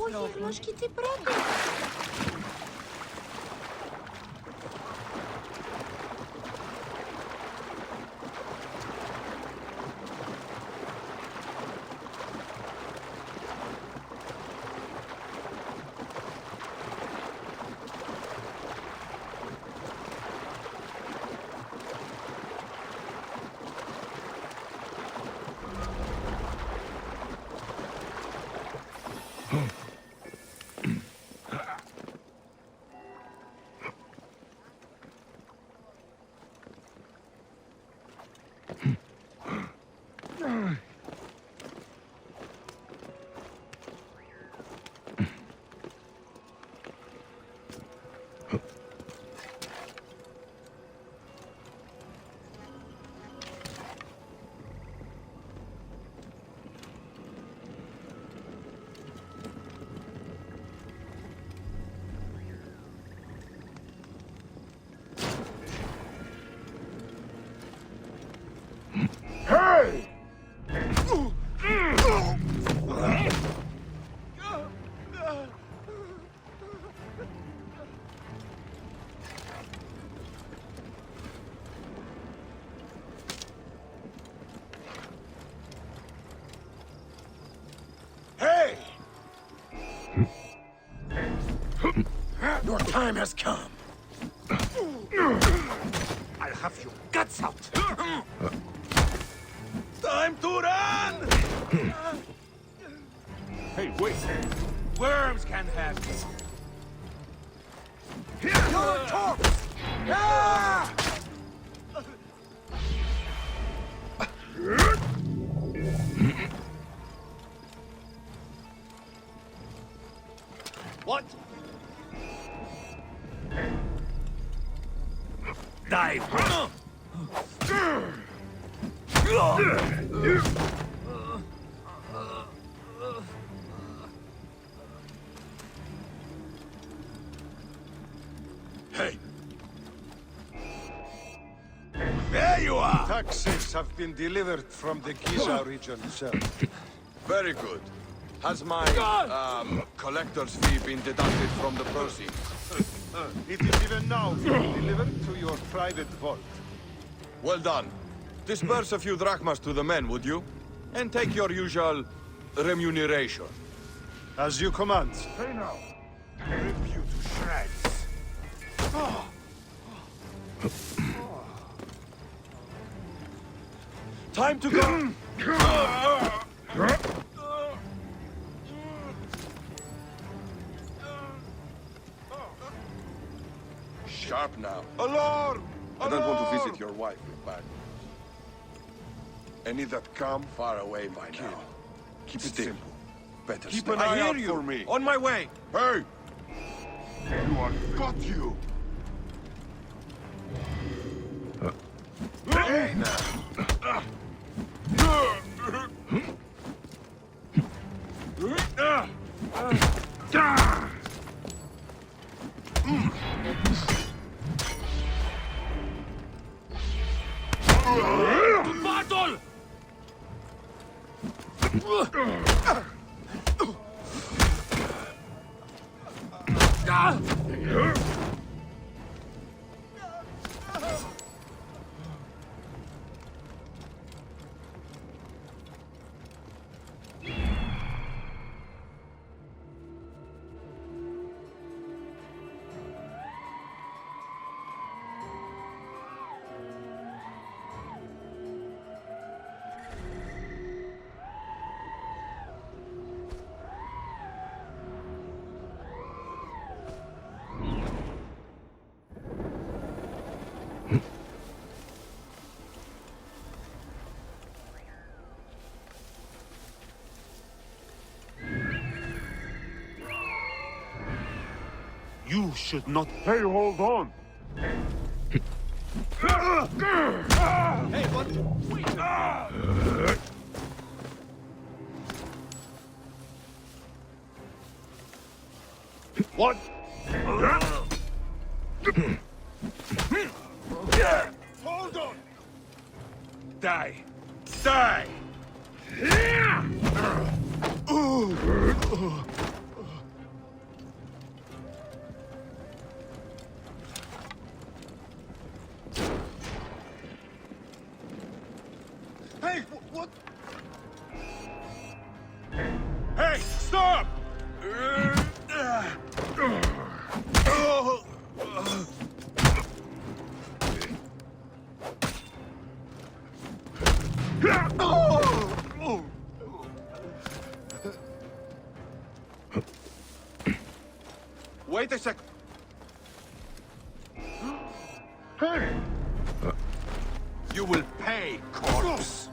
Ой, ножки, ты правда? Hey! Your time has come. I'll have your guts out. Time to run! Hey, wait. Worms can have you. You're a corpse! Ah! What? Dive! Hey! There you are! Taxes have been delivered from the Giza region, sir. Very good. Has my, collector's fee been deducted from the proceeds? It is even now being delivered to your private vault. Well done. Disperse a few drachmas to the men, would you? And take your usual remuneration. As you command. Hey now! Rip you to shreds! Time to go! Sharp now. Alarm! I don't want to visit your wife with bad news. Any that come far away by now. Keep it simple. Better Keep stay. an eye out you. for me. On my way. Hey! Got you! Hey now! Battle! You should not. Hey, hold on! Hey, what? Wait. What? Hold on! Die. Die. Wait a sec. Hey! You will pay, corpse.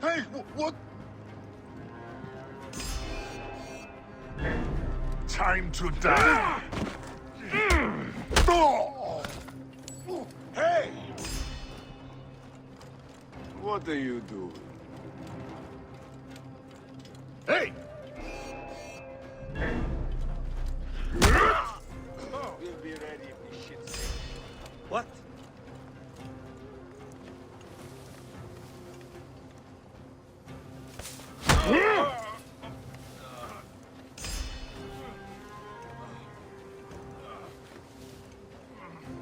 Hey, what? Time to die! Hey! What are you doing? Hey! We'll be ready if this shit's What?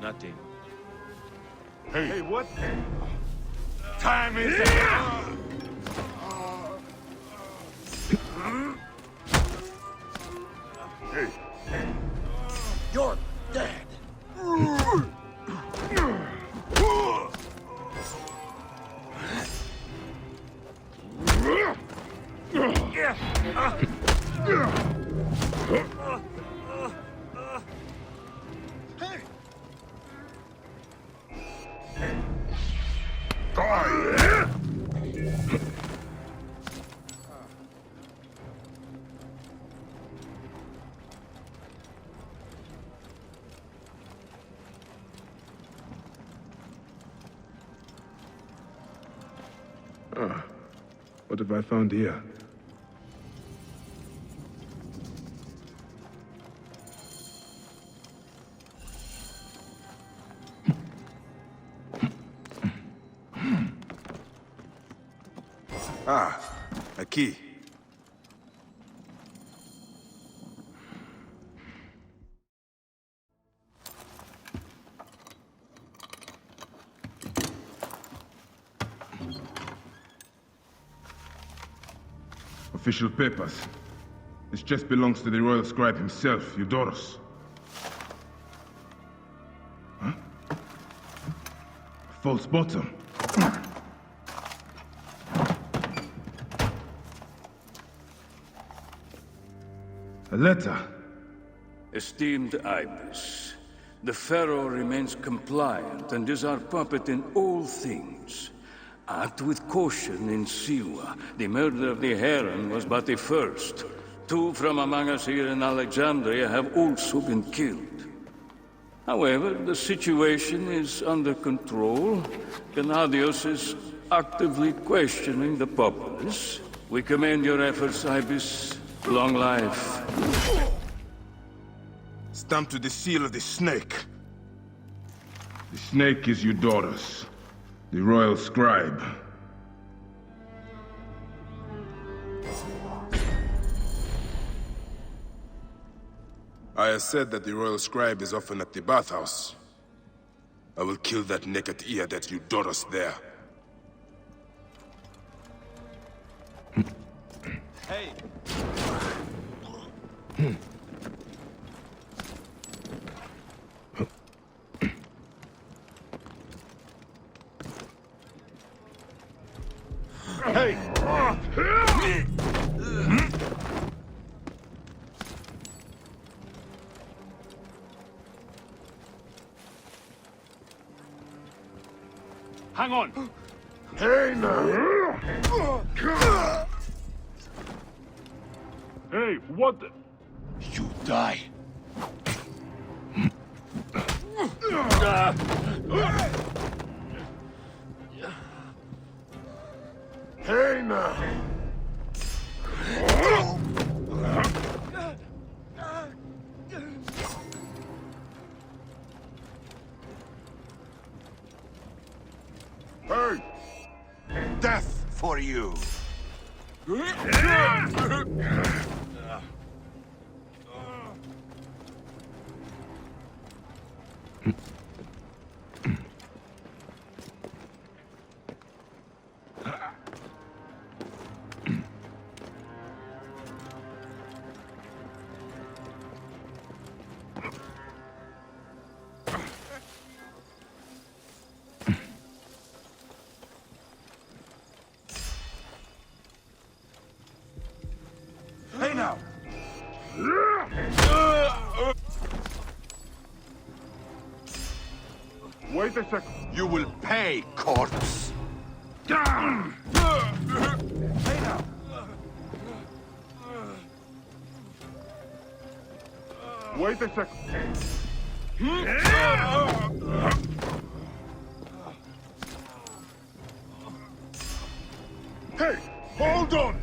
Nothing. Hey, what? Time is up! Hey! You're dead! What have I found here? Ah, a key. Official papers. This chest belongs to the royal scribe himself, Eudoros. Huh? A false bottom. A letter. Esteemed Ibis, the Pharaoh remains compliant and is our puppet in all things. Act with caution in Siwa. The murder of the Heron was but the first. 2 from among us here in Alexandria have also been killed. However, the situation is under control. Gennadios is actively questioning the populace. We commend your efforts, Ibis. Long life. Stamped with the seal of the snake. The snake is Eudoros, the royal scribe. I have said that the royal scribe is often at the bathhouse. I will kill that naked ear that Eudoros there. Hey! Hey! Hang on! Hey now! Hey, what the... You die. Hey now! Hey! Death for you. Hey now! Wait a second. You will pay, corpse. Hey now! Wait a second. Hey, hold on!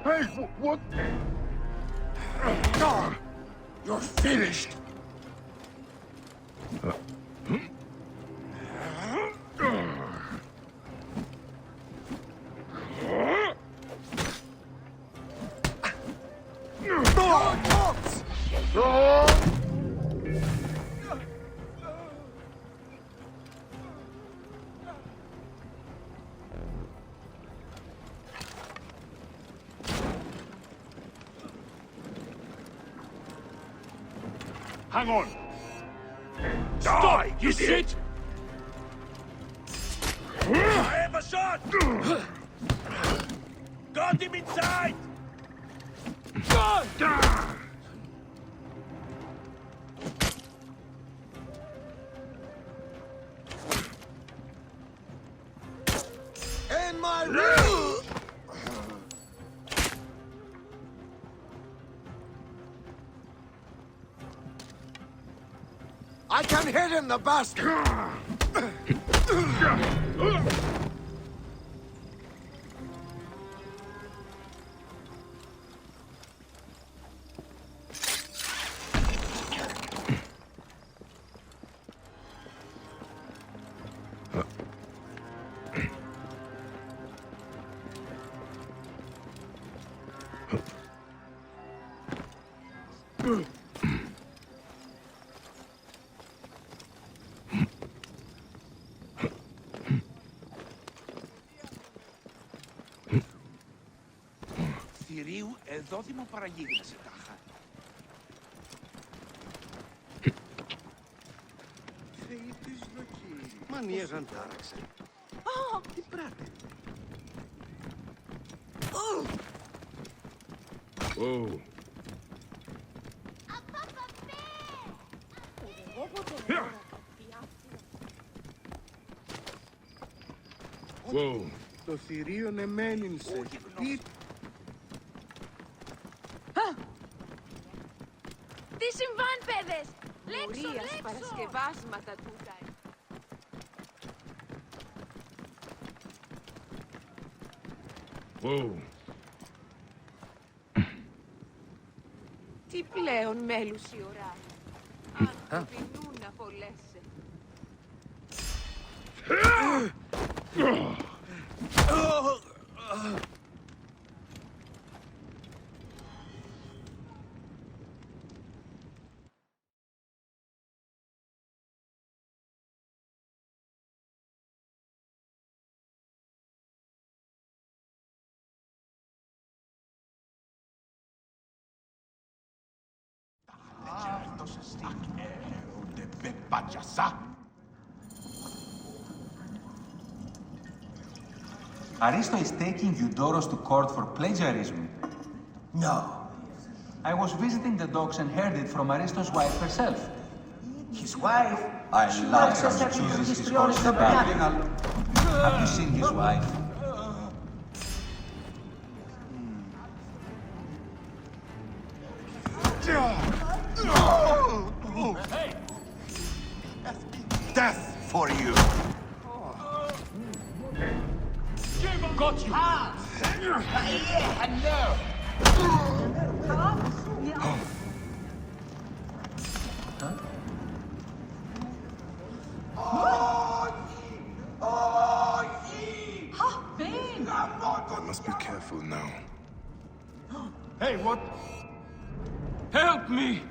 Hey, what? You're finished. Hang on! Stop, you shit! I have a shot! Got him inside! In my room! I can hit him, the bastard! Θηρίου, εδώ δημοπαραγίγνεσαι τάχα. Θεοί της δοκίμη. Μανιέγαν τάραξε. Τι πράτε. Whoa. Whoa. Το θηρίο εμένην σε. Τι Τι συμβάν, παιδες! Λέξω, Μορίας λέξω! παρασκευάσματα τούτα. Whoa. Τι πλέον μέλους η ώρα. Άνθρωποι νου να απολέσαι. Aristo is taking Eudorus to court for plagiarism. No. I was visiting the docks and heard it from Aristo's wife herself. His wife? I love how he Access chooses his histrionic horses badly. Doppelgänger. Have you seen his wife? Death for you. Got you! Yeah, no. I must be careful now. Hey, what? Help me!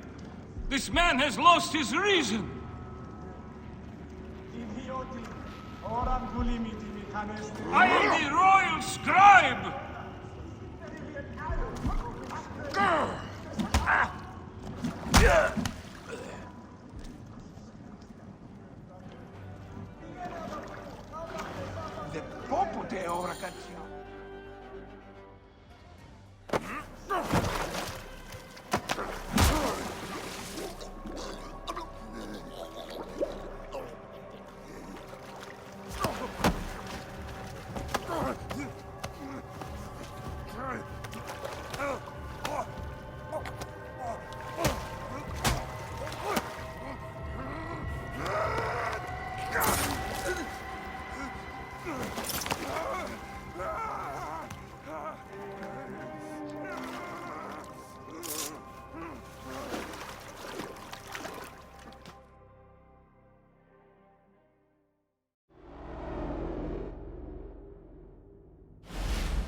This man has lost his reason! I am the royal scribe! Δεν πω ποτέ ώρα κατσιό.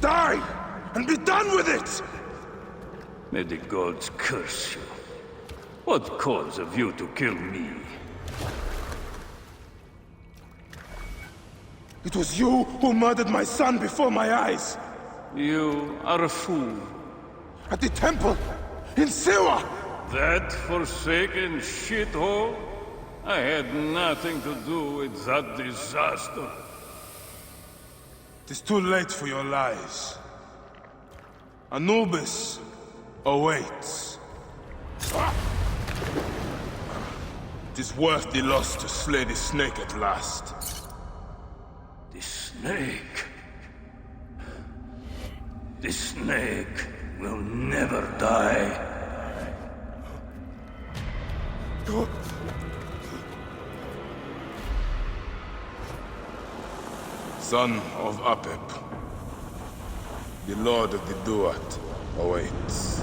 Die! And be done with it! May the gods curse you. What cause have you to kill me? It was you who murdered my son before my eyes! You are a fool. At the temple! In Siwa! That forsaken shithole? I had nothing to do with that disaster. It is too late for your lies. Anubis awaits. It is worth the loss to slay the snake at last. The snake. The snake will never die. Son of Apep, the Lord of the Duat awaits.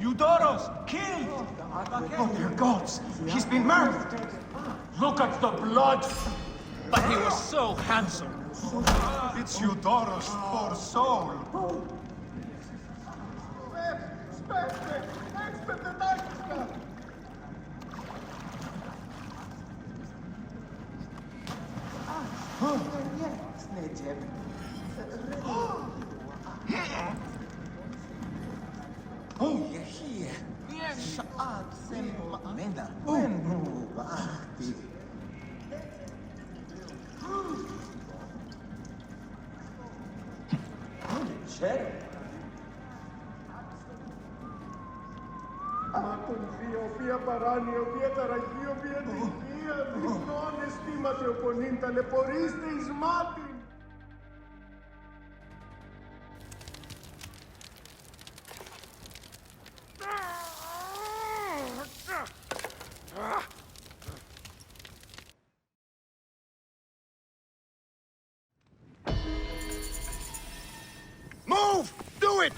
Eudoros, killed! Oh, dear gods! He's been murdered! Look at the blood! But he was so handsome! It's Eudoros, poor soul. Oh, you're here. Sha'ad Sembo Mena. Menu Bahti. Check. Μα τον βία, οποία παράνοια, οποία ταραχή, οποία τυχεία, διπνών αισθήματα οπονήν, ταλαιπωρήστε εις μάτιν. Move! Do it!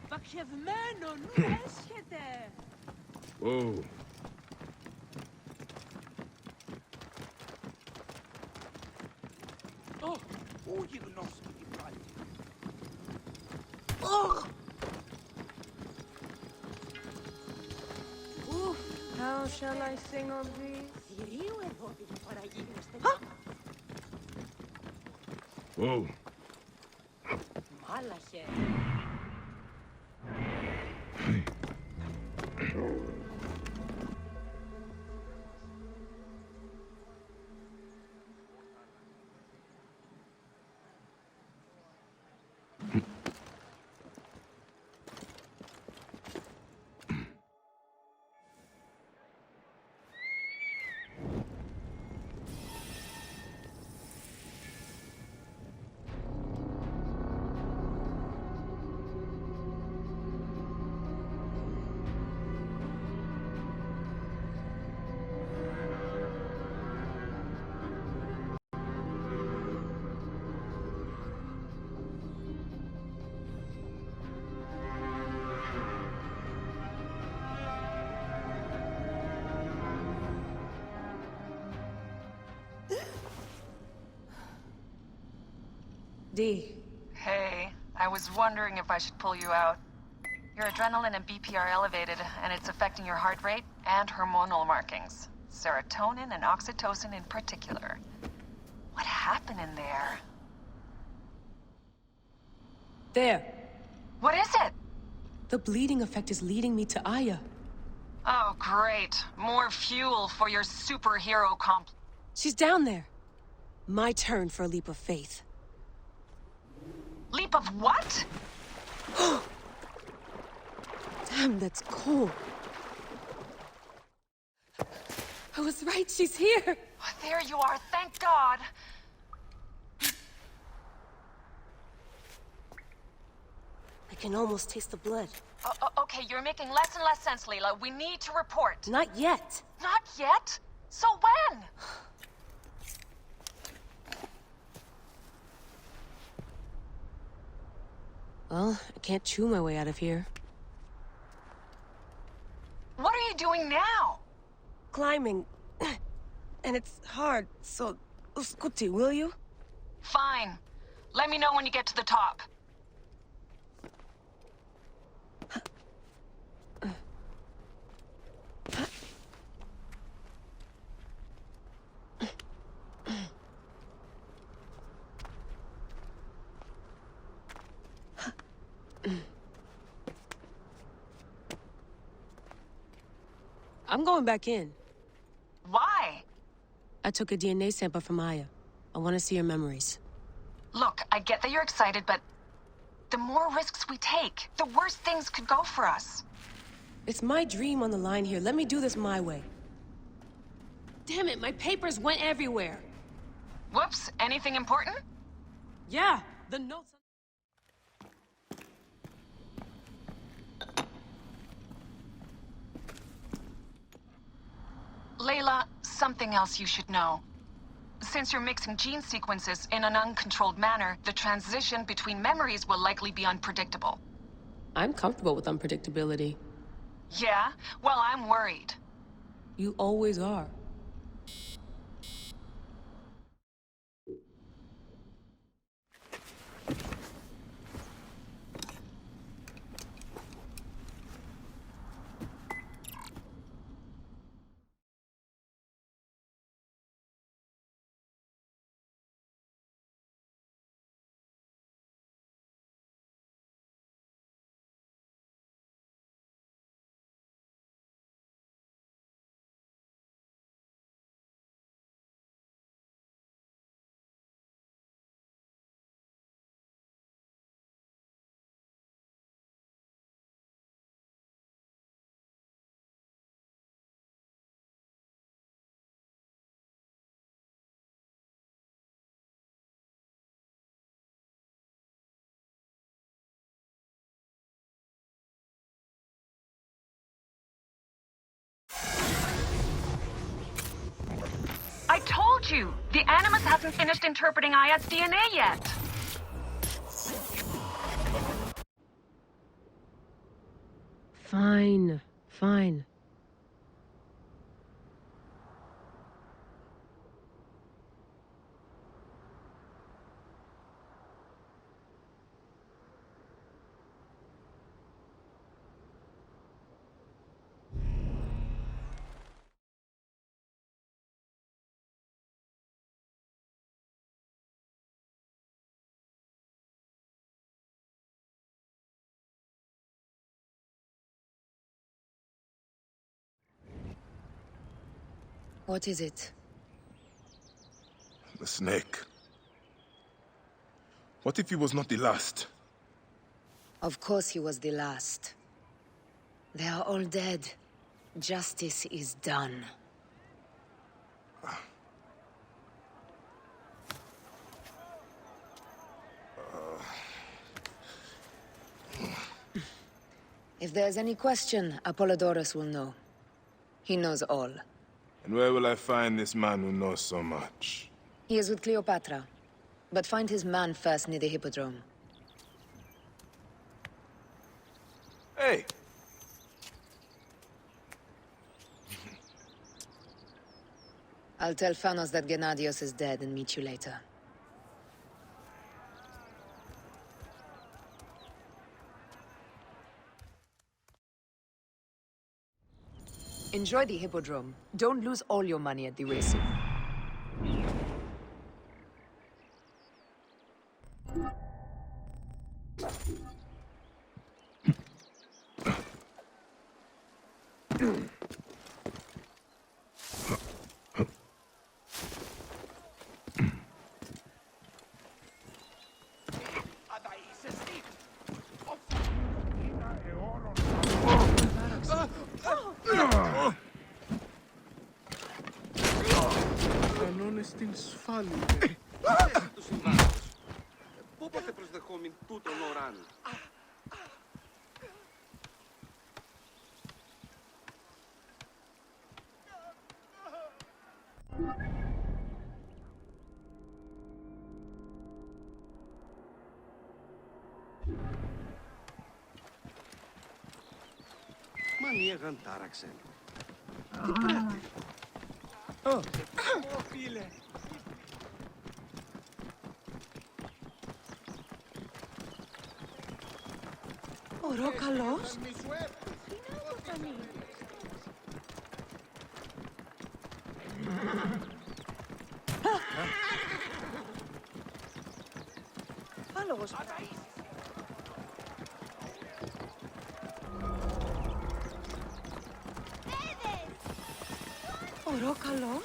Παξευμένο, νου έσχεται. Oh, How shall I sing of these? Whoa. Dee. Hey, I was wondering if I should pull you out. Your adrenaline and BP are elevated, and it's affecting your heart rate and hormonal markings. Serotonin and oxytocin in particular. What happened in there? There. What is it? The bleeding effect is leading me to Aya. Oh, great. More fuel for your superhero complex. She's down there. My turn for a leap of faith. Leap of what? Damn, that's cool. I was right, she's here. There you are, thank God. I can almost taste the blood. Okay, you're making less and less sense, Leila. We need to report. Not yet. Not yet? So when? Well, I can't chew my way out of here. What are you doing now? Climbing. And it's hard, so... Scuti, will you? Fine. Let me know when you get to the top. I'm going back in. Why? I took a DNA sample from Aya. I want to see her memories. Look, I get that you're excited, but the more risks we take, the worse things could go for us. It's my dream on the line here. Let me do this my way. Damn it, my papers went everywhere. Whoops, anything important? Yeah, the notes... Layla, something else you should know. Since you're mixing gene sequences in an uncontrolled manner, the transition between memories will likely be unpredictable. I'm comfortable with unpredictability. Yeah? Well, I'm worried. You always are. I told you! The Animus hasn't finished interpreting Aya's DNA yet! Fine, fine. What is it? The snake. What if he was not the last? Of course he was the last. They are all dead. Justice is done. If there's any question, Apollodorus will know. He knows all. And where will I find this man who knows so much? He is with Cleopatra. But find his man first near the Hippodrome. Hey! I'll tell Phanos that Gennadios is dead and meet you later. Enjoy the Hippodrome. Don't lose all your money at the racing. Κανόνες στην σφάλη. Τους συμβάσεις. Πότε προσδεχόμην τούτον οράν. Μανίεγαν τάραξεν. Τι πρέπει. Ω, φίλε. Ο Ρόκαλος? Άλογος. Ο Ρόκαλος?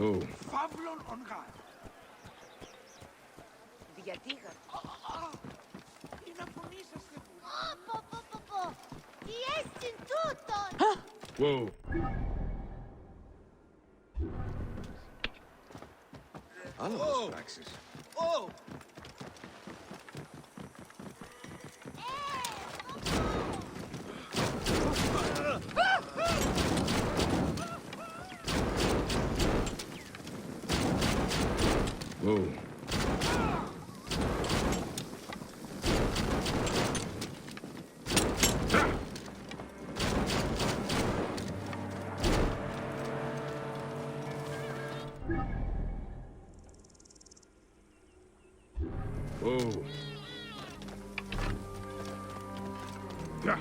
Whoa. Φαύλων ονγάρ. Διατήγα. Είναι απονήσαστε που. Τι έσυν τούτον! Whoa. Άλογος πράξεις. Whoa. Whoa. Yeah.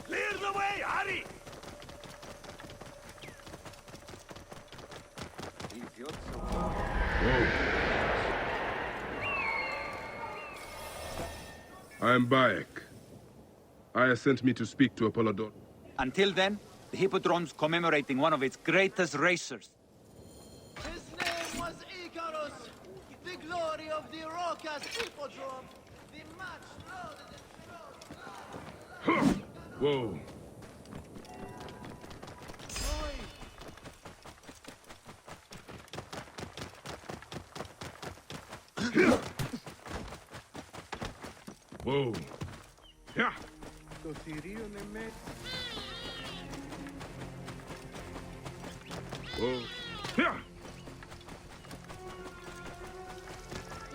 Clear the way, hurry! Whoa. I am Bayek. Aya sent me to speak to Apollodor. Until then, the Hippodrome's commemorating one of its greatest racers. His name was Icarus, the glory of the Raucous Hippodrome, the much lauded and Whoa. Whoa. Yeah. το θηρίον εμέ. Whoa. Yeah.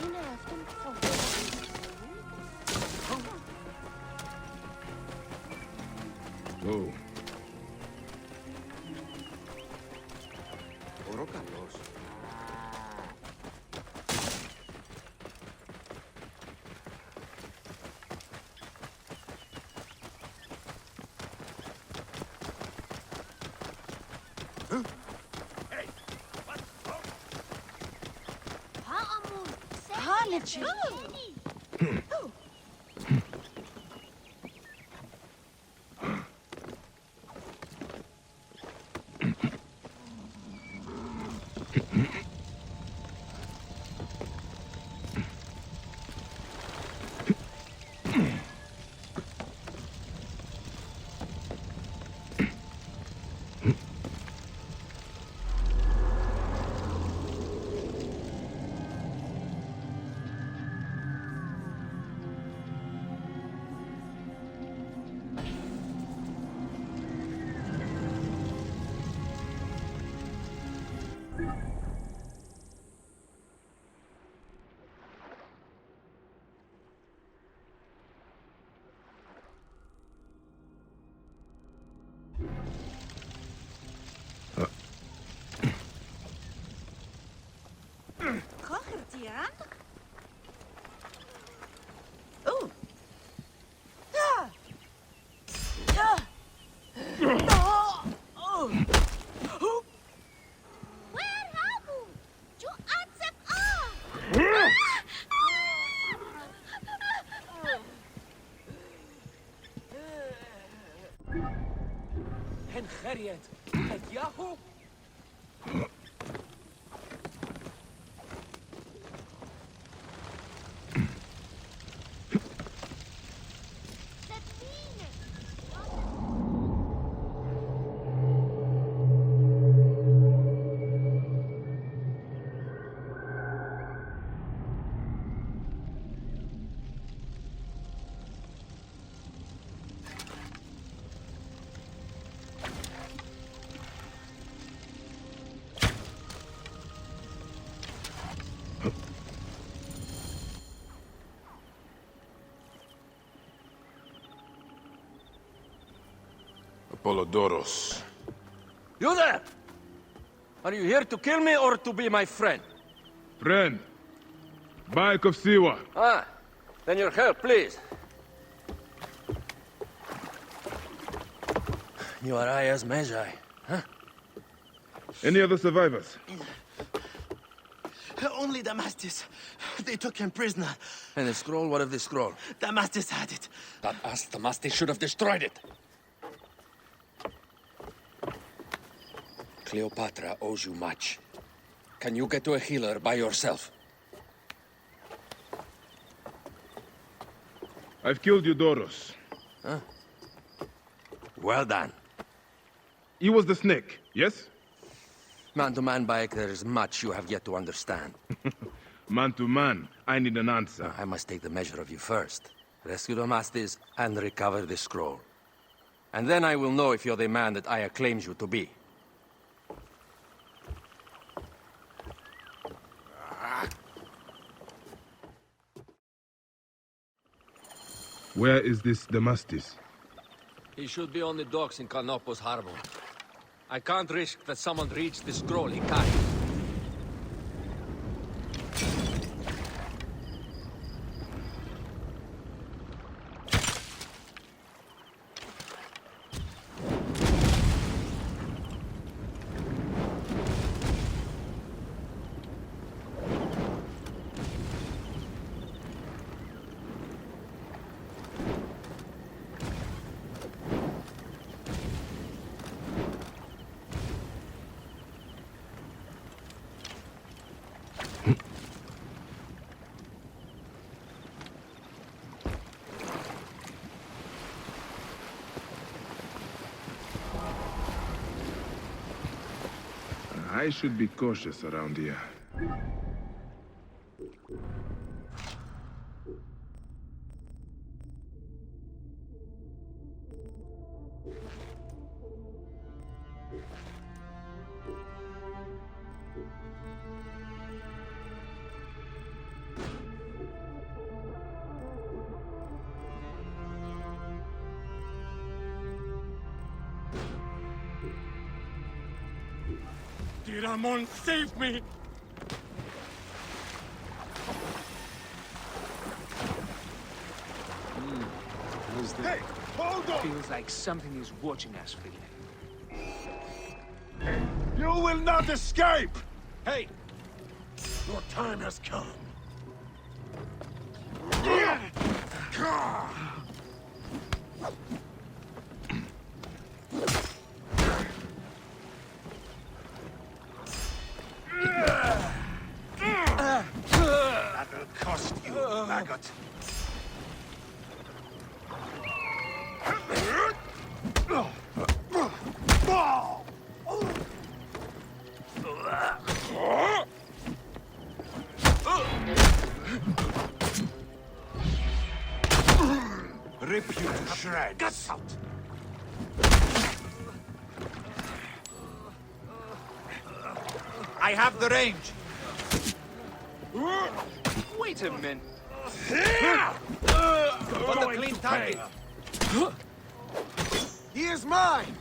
Είναι αυτόν που φοβόμαστε. Whoa. Ωρό καλός. Hencheriet, het Yahoo? Apollodorus. You there! Are you here to kill me or to be my friend? Friend. Bayek of Siwa. Ah, then your help, please. You are Aya's Magi, huh? Any other survivors? Only Damastis. They took him prisoner. And the scroll? What of the scroll? Damastis had it. That us, Damastis, should have destroyed it. Cleopatra owes you much. Can you get to a healer by yourself? I've killed Eudoros. Huh? Well done. He was the snake, yes? Man to man, Bayek, there is much you have yet to understand. Man to man, I need an answer. I must take the measure of you first. Rescue Damastis and recover the scroll. And then I will know if you're the man that Aya claims you to be. Where is this Damastis? He should be on the docks in Canopus Harbor. I can't risk that someone reads the scroll he carries. I should be cautious around here. Ramon, save me! Hey, hold on! Feels like something is watching us, Philip. You will not escape! Hey! Your time has come. That'll cost you, maggot. Rip you to shreds. Guts out! I have the range. Wait a minute. Got a clean target. He is mine!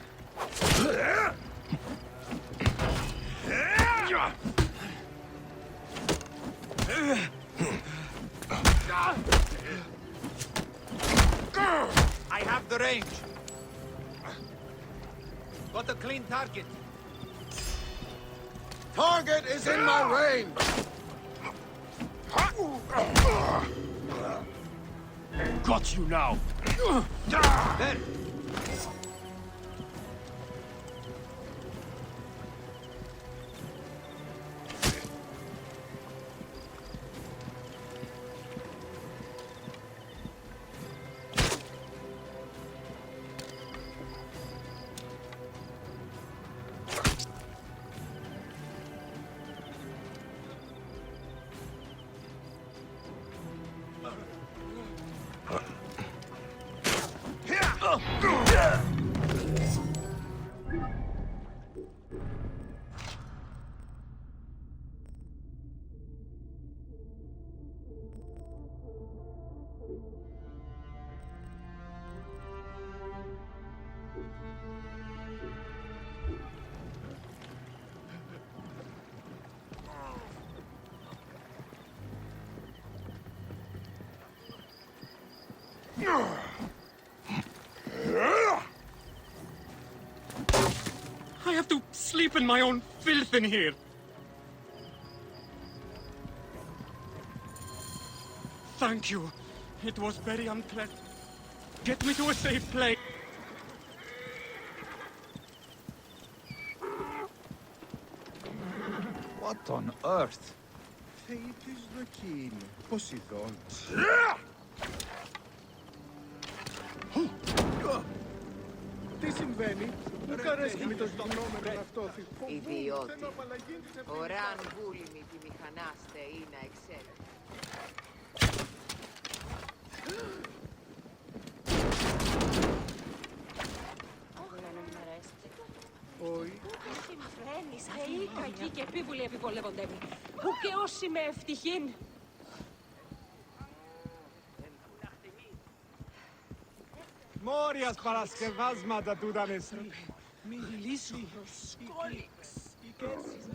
I have the range. Got a clean target. Target is in my range! Got you now. There. I have to sleep in my own filth in here. Thank you. It was very unpleasant. Get me to a safe place. What on earth? Fate is the king. Poseidon. Τι συμβαίνει? Μου καρέσκει με το γινόμενο αυτό. Ιδιώτη. Θέλω απαλλαγή της ευθύνης. Οράν βούλημη τη μηχανάστε ή να εξέλθει. Όχι. Συμφραίνεις, θεοί κακοί και επίβουλοι επιβολεύονται μη. Που και όσοι με ευτυχήν. Μόριας παρασκευάσματα του ήταν εσύ. Μιλήσω προσκόληξ. Τι πράττει!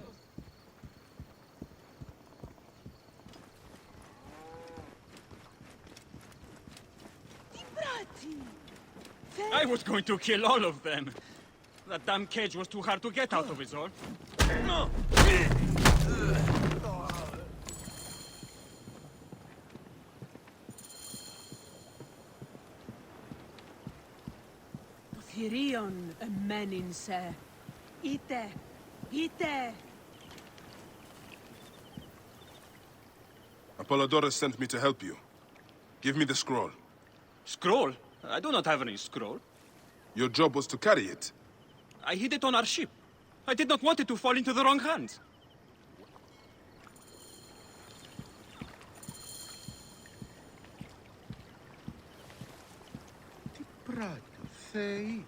I was going to kill all of them. That damn cage was too hard to get out of, is all. No! Το θηρίον εμένην σε. Είτε. Apollodorus sent me to help you. Give me the scroll. Scroll? I do not have any scroll. Your job was to carry it. I hid it on our ship. I did not want it to fall into the wrong hands. Τι πράττω, θεοί.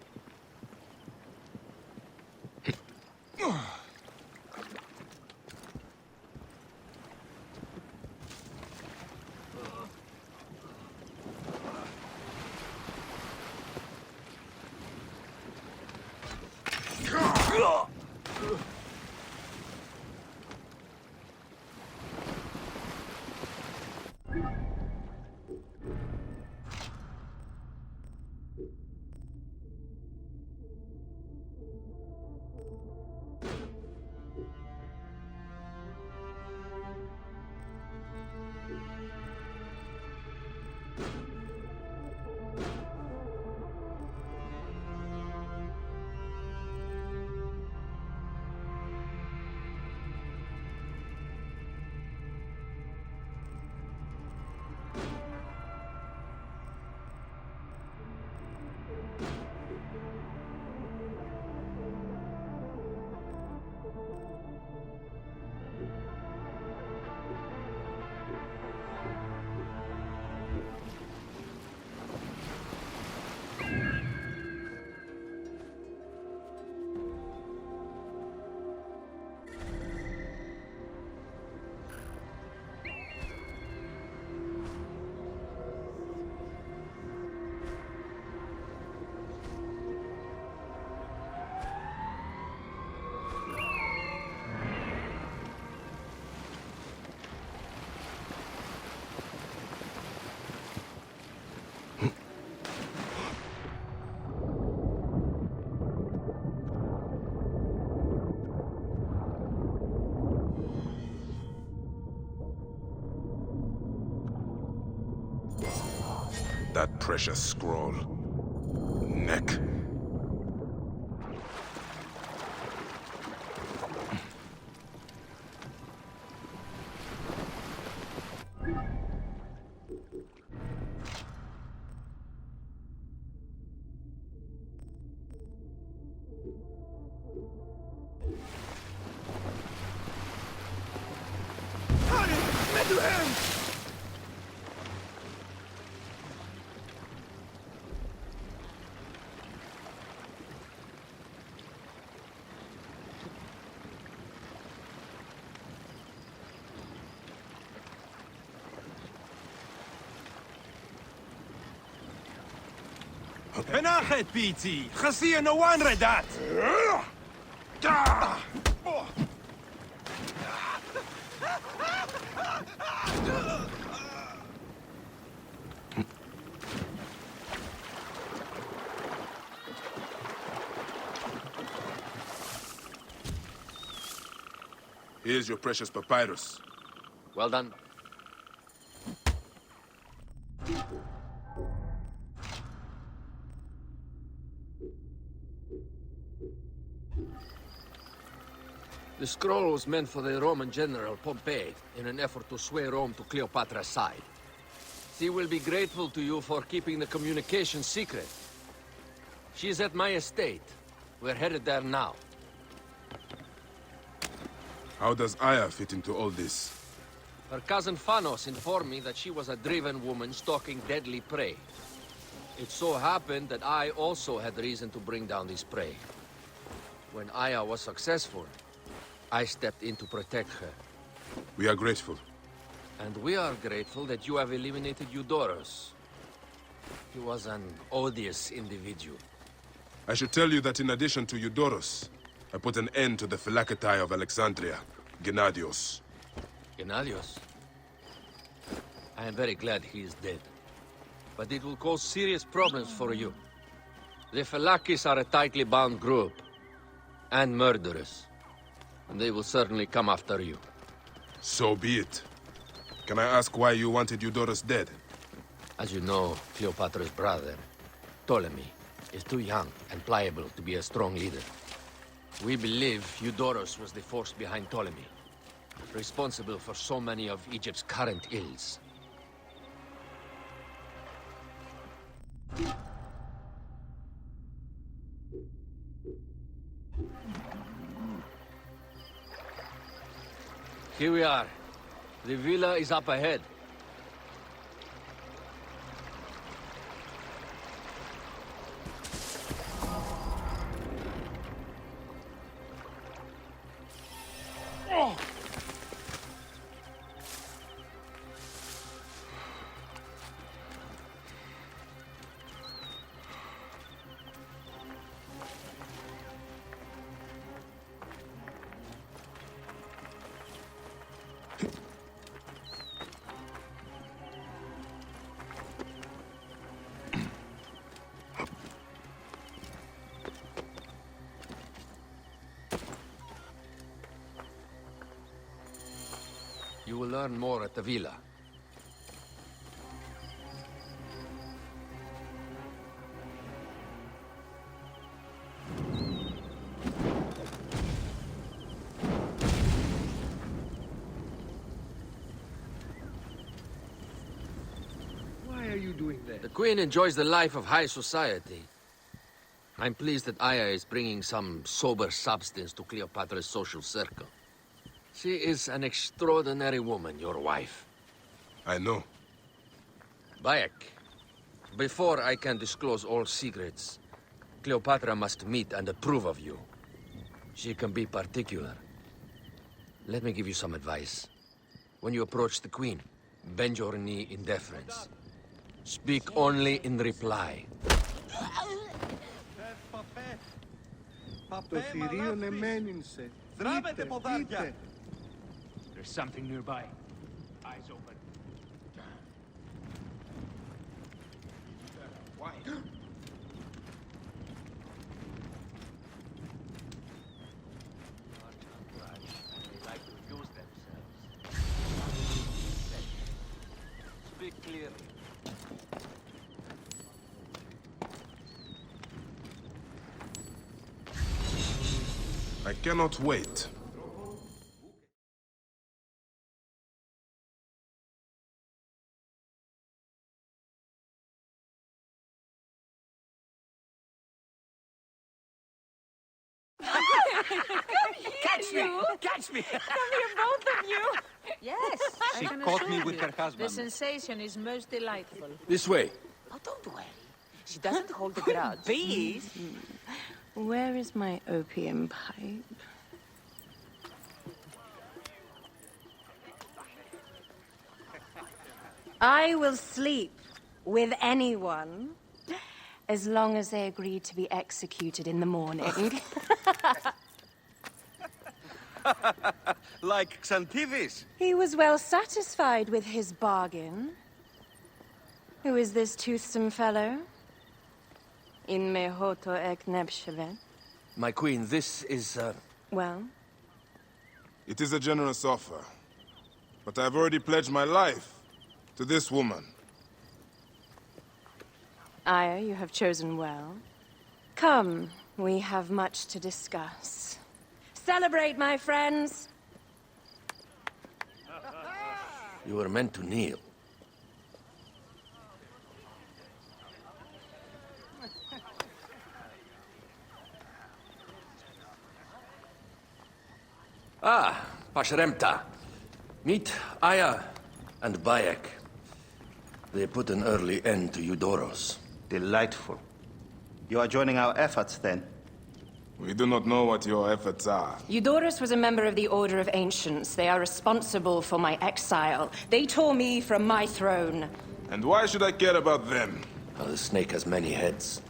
that precious scroll. Neck. بناخد بيتي خاصية نوان ردات Here's your precious papyrus. Well done. The scroll was meant for the Roman general Pompey in an effort to sway Rome to Cleopatra's side. She will be grateful to you for keeping the communication secret. She is at my estate. We're headed there now. How does Aya fit into all this? Her cousin Phanos informed me that she was a driven woman stalking deadly prey. It so happened that I also had reason to bring down this prey. When Aya was successful, I stepped in to protect her. We are grateful. And we are grateful that you have eliminated Eudorus. He was an odious individual. I should tell you that in addition to Eudorus, I put an end to the Phylakitai of Alexandria, Gennadios. Gennadios? I am very glad he is dead. But it will cause serious problems for you. The Phylakis are a tightly bound group, and murderous. And they will certainly come after you. So be it. Can I ask why you wanted Eudorus dead? As you know, Cleopatra's brother, Ptolemy, is too young and pliable to be a strong leader. We believe Eudorus was the force behind Ptolemy, responsible for so many of Egypt's current ills. Here we are. The villa is up ahead. You will learn more at the villa. Why are you doing that? The Queen enjoys the life of high society. I'm pleased that Aya is bringing some sober substance to Cleopatra's social circle. She is an extraordinary woman, your wife. I know. Bayek, before I can disclose all secrets, Cleopatra must meet and approve of you. She can be particular. Let me give you some advice. When you approach the Queen, bend your knee in deference. Speak only in reply. Το θηρίον εμένυνσε. Δείτε, δείτε. There's something nearby. Eyes open. Why? They like to use themselves. Speak clearly. I cannot wait. Catch me! Catch me! Come here, both of you. Yes, She I can caught assure me with you, her husband. The sensation is most delightful. This way. Oh, don't worry. She doesn't hold a grudge. Bees? Where is my opium pipe? I will sleep with anyone as long as they agree to be executed in the morning. Like Xantivis. He was well satisfied with his bargain. Who is this toothsome fellow? In mehoto ek nebshevet. My queen, this is, Well, It is a generous offer. But I've already pledged my life to this woman. Aya, you have chosen well. Come, we have much to discuss. Celebrate, my friends! you were meant to kneel. Ah, Pashremta. Meet Aya and Bayek. They put an early end to Eudoros. Delightful. You are joining our efforts, then? We do not know what your efforts are. Eudorus was a member of the Order of Ancients. They are responsible for my exile. They tore me from my throne. And why should I care about them? The snake has many heads.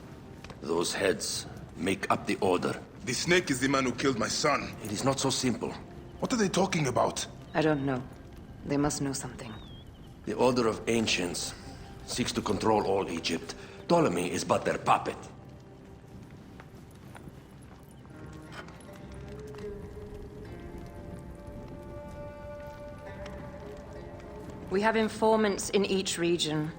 Those heads make up the Order. The snake is the man who killed my son. It is not so simple. What are they talking about? I don't know. They must know something. The Order of Ancients seeks to control all Egypt. Ptolemy is but their puppet. We have informants in each region.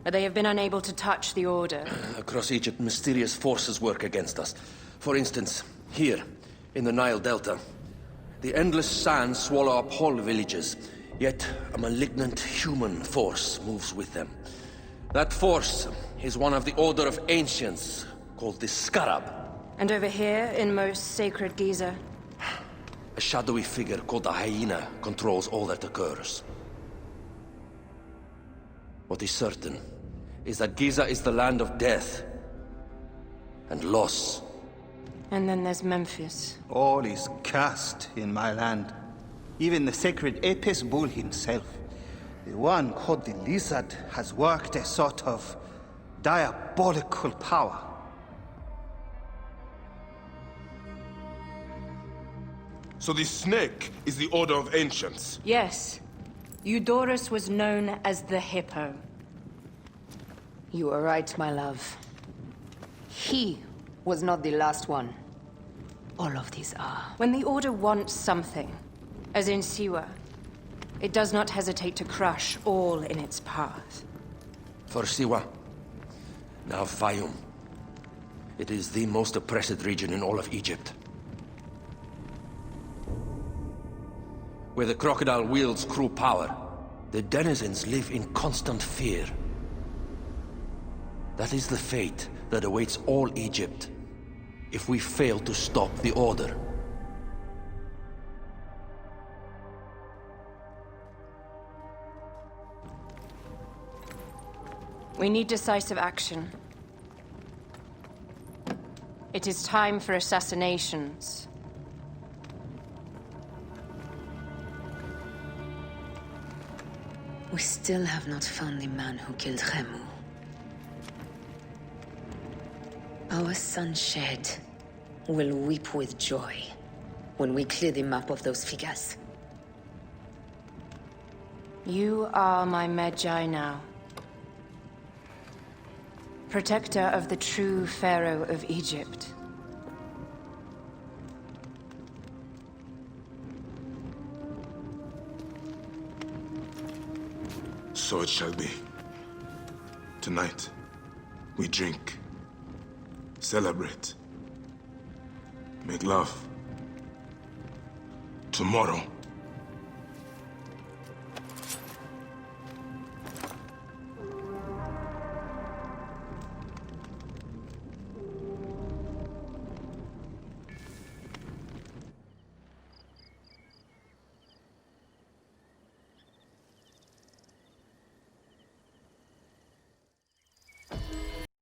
But they have been unable to touch the Order. Across Egypt, mysterious forces work against us. For instance, here, in the Nile Delta, the endless sands swallow up whole villages, yet a malignant human force moves with them. That force is one of the Order of Ancients, called the Scarab. And over here, in most sacred Giza, A shadowy figure called the Hyena controls all that occurs. What is certain is that Giza is the land of death and loss. and then there's Memphis. All is cursed in my land. Even the sacred Apis bull himself. The one called the Lizard has worked a sort of diabolical power. So the snake is the Order of Ancients? Yes. Eudorus was known as the Hippo. You are right, my love. He was not the last one. All of these are. When the Order wants something, as in Siwa, it does not hesitate to crush all in its path. For Siwa, now Fayum. It is the most oppressed region in all of Egypt. Where the crocodile wields cruel power, the denizens live in constant fear. That is the fate that awaits all Egypt if we fail to stop the Order. We need decisive action. It is time for assassinations. We still have not found the man who killed Khemu. Our son Shed will weep with joy when we clear the map of those figures. You are my Medjay now. Protector of the true Pharaoh of Egypt. So it shall be. Tonight, we drink, celebrate. Make love. Tomorrow.